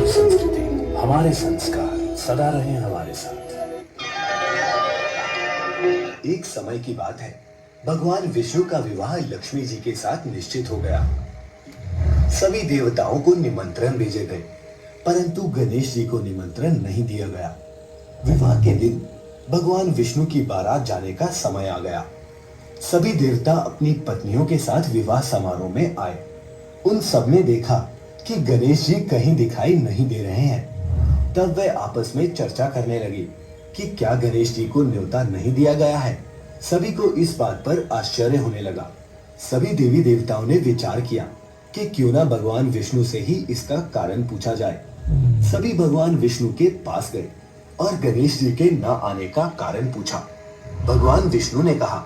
हमारी संस्कृति, हमारे संस्कार सदा रहे हमारे साथ। एक समय की बात है, भगवान विष्णु का विवाह लक्ष्मी जी के साथ निश्चित हो गया। सभी देवताओं को निमंत्रण भेजे गए, परंतु गणेश जी को निमंत्रण नहीं दिया गया। विवाह के दिन भगवान विष्णु की बारात जाने का समय आ गया। सभी देवता अपनी पत्नियों के साथ विवाह समारोह में आए। उन सब ने देखा कि गणेश जी कहीं दिखाई नहीं दे रहे हैं। तब वे आपस में चर्चा करने लगे कि क्या गणेश जी को न्योता नहीं दिया गया है। सभी को इस बात पर आश्चर्य होने लगा। सभी देवी देवताओं ने विचार किया कि क्यों ना भगवान विष्णु से ही इसका कारण पूछा जाए। सभी भगवान विष्णु के पास गए और गणेश जी के न आने का कारण पूछा। भगवान विष्णु ने कहा,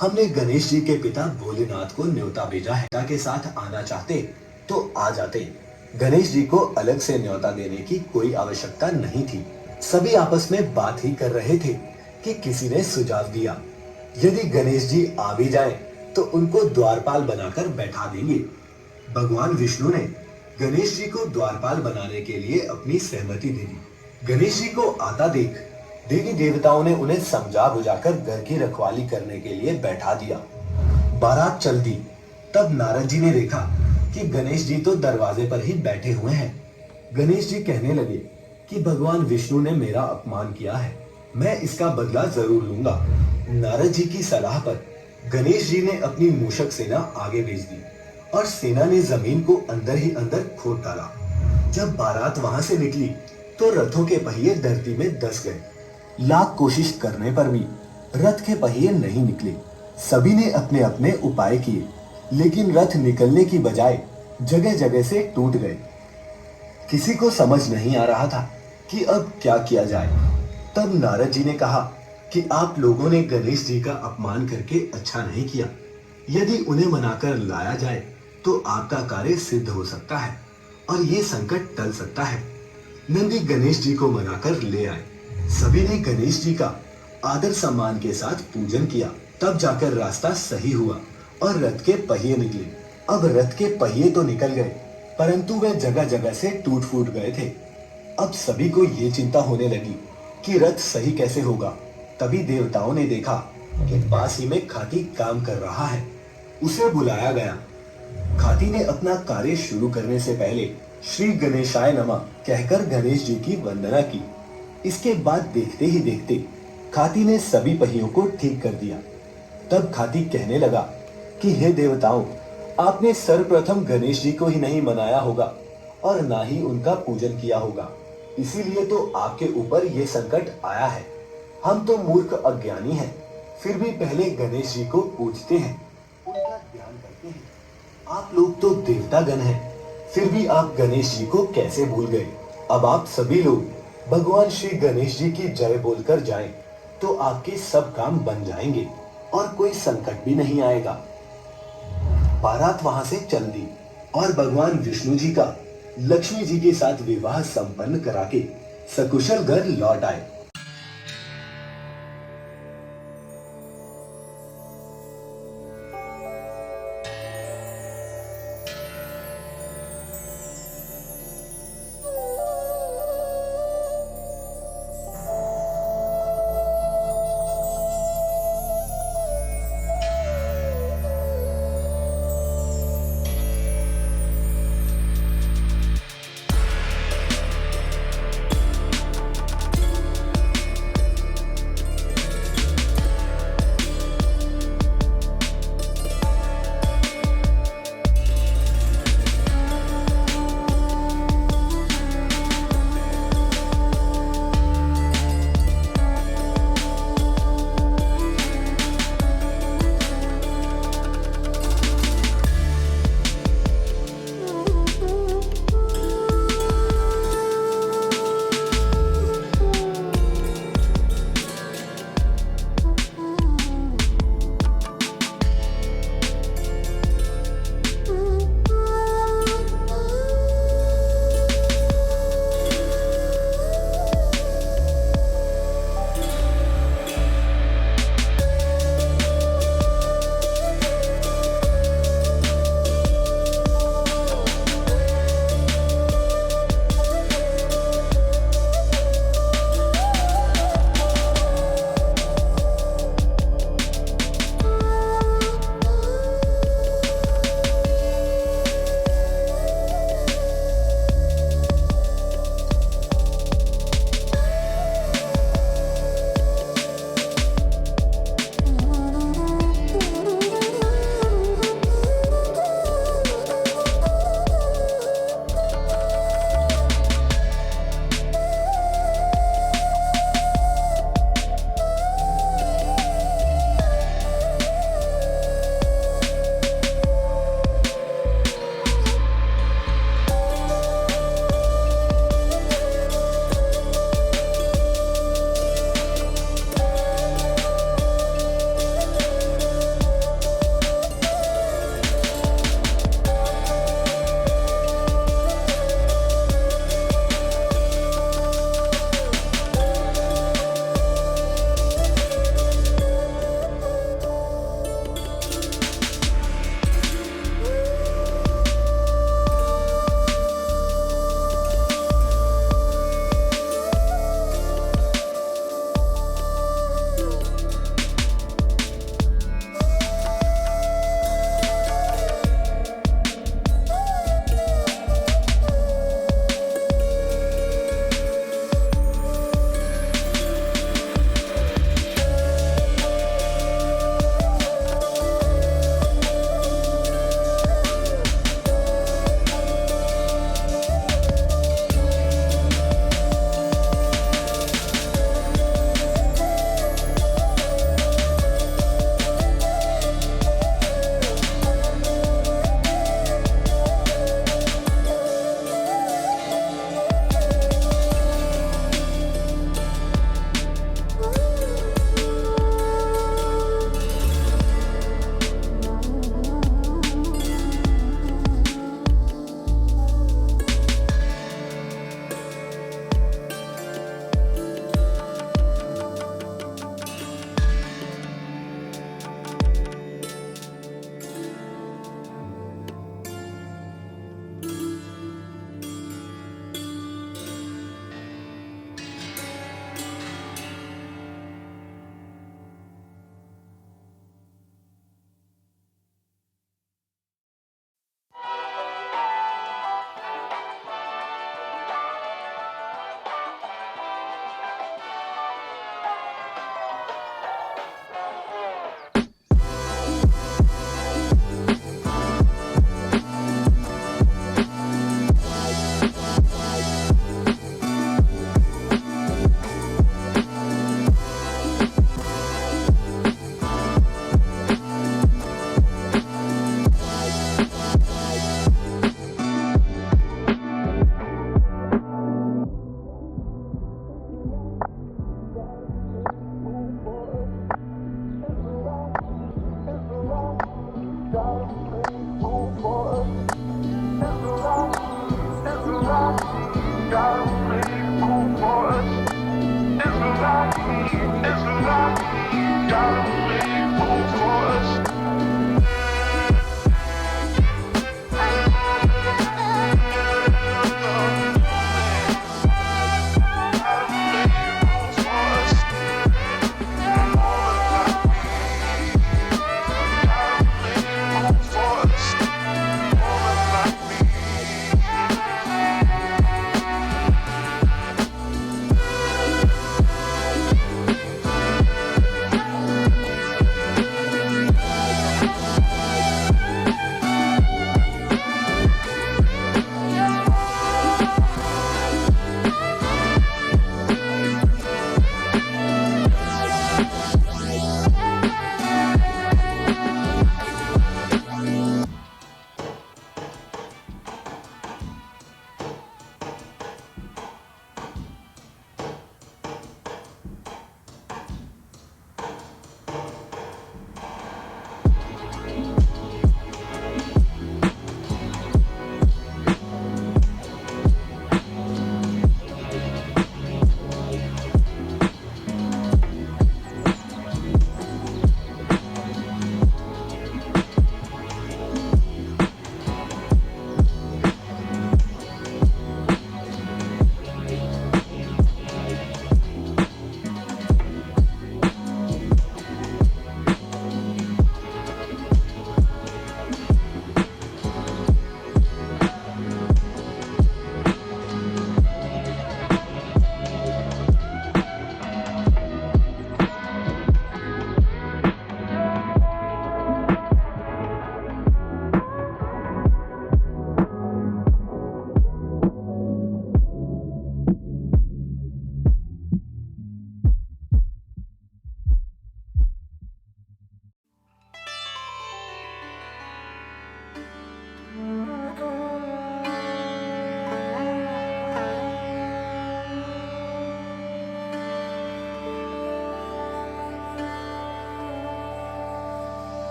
हमने गणेश जी के पिता भोलेनाथ को न्योता भेजा है। पिता के साथ आना चाहते तो आ जाते। गणेश जी को अलग से न्योता देने की कोई आवश्यकता नहीं थी। सभी आपस में बात ही कर रहे थे कि किसी ने सुझाव दिया, यदि गणेश जी आ भी जाए तो उनको द्वारपाल बनाकर बैठा देंगे। भगवान विष्णु ने गणेश जी को द्वारपाल बनाने के लिए अपनी सहमति दे दी। गणेश जी को आता देख देवी देवताओं ने उन्हें समझा बुझाकर घर की रखवाली करने के लिए बैठा दिया। बारात चल दी। तब नारद जी ने देखा कि गणेश जी तो दरवाजे पर ही बैठे हुए हैं। गणेश जी कहने लगे कि भगवान विष्णु ने मेरा अपमान किया है, मैं इसका बदला जरूर लूंगा। नारद जी की सलाह पर गणेश जी ने अपनी मूषक सेना आगे भेज दी और सेना ने जमीन को अंदर ही अंदर खोद डाला। जब बारात वहां से निकली तो रथों के पहिए धरती में धंस गए। लाख कोशिश करने पर भी रथ के पहिए नहीं निकले। सभी ने अपने अपने उपाय किए, लेकिन रथ निकलने की बजाय जगह जगह से टूट गए। किसी को समझ नहीं आ रहा था कि अब क्या किया जाए। तब नारद जी ने कहा कि आप लोगों ने गणेश जी का अपमान करके अच्छा नहीं किया। यदि उन्हें मनाकर लाया जाए तो आपका कार्य सिद्ध हो सकता है और ये संकट टल सकता है। नंदी गणेश जी को मनाकर ले आए। सभी ने गणेश जी का आदर सम्मान के साथ पूजन किया। तब जाकर रास्ता सही हुआ और रथ के पहिए निकले। अब रथ के पहिए तो निकल गए, परंतु वे जगह जगह से टूट फूट गए थे। अब सभी को ये चिंता होने लगी कि रथ सही कैसे होगा। तभी देवताओं ने देखा कि पास ही में खाती काम कर रहा है। उसे बुलाया गया। खाती ने अपना कार्य शुरू करने से पहले श्री गणेशाय नमः कहकर गणेश जी की वंदना की। इसके बाद देखते ही देखते खाती ने सभी पहियों को ठीक कर दिया। तब खाती कहने लगा कि हे देवताओं, आपने सर्वप्रथम गणेश जी को ही नहीं मनाया होगा और ना ही उनका पूजन किया होगा, इसीलिए तो आपके ऊपर ये संकट आया है। हम तो मूर्ख अज्ञानी हैं, फिर भी पहले गणेश जी को पूजते हैं, उनका ध्यान करते हैं। आप लोग तो देवतागण हैं, फिर भी आप गणेश जी को कैसे भूल गए। अब आप सभी लोग भगवान श्री गणेश जी की जय बोलकर जाएं, तो आपके सब काम बन जाएंगे और कोई संकट भी नहीं आएगा। बारात वहां से चल दी और भगवान विष्णु जी का लक्ष्मी जी के साथ विवाह संपन्न करा के सकुशल घर लौट आए।